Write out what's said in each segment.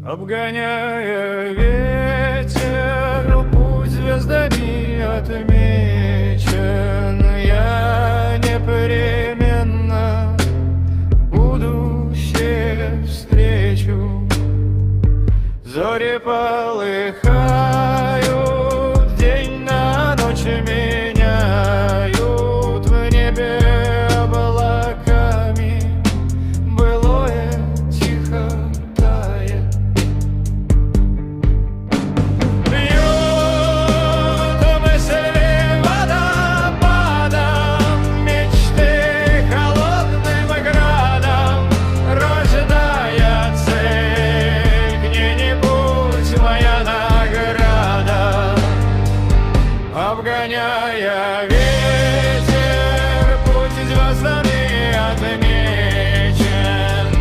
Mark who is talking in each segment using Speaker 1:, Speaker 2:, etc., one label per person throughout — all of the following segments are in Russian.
Speaker 1: Обгоняя ветер, путь звездами отмечен. Я непременно будущее встречу. Зори полыхают, день на ночь меняют. В небе облаками былое тихо тает. Бьют мысли водопадом, мечты холодным градом. Рождая цель, к ней не путь, моя награда. Обгоняя ветер, путь звездами отмечен.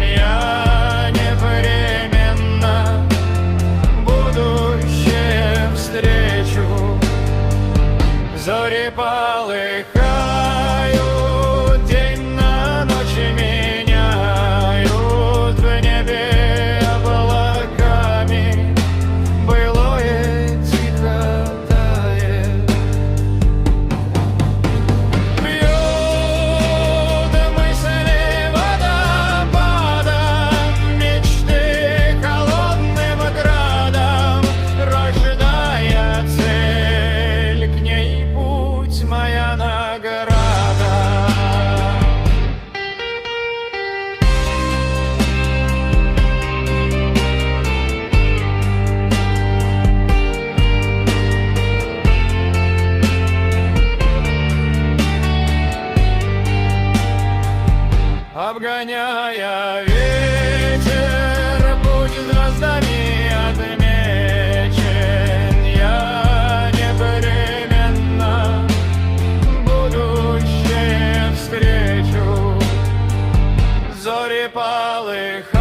Speaker 1: Я непременно будущее встречу. Зори полыхают, день на ночь меняют. В небе облаками былое тихо тает. Бьют мысли водопадом, мечты холодным градом. Рождая цель, к ней путь, моя награда. Обгоняя ветер, путь звездами отмечен. Я непременно будущее встречу. Зори полыхают.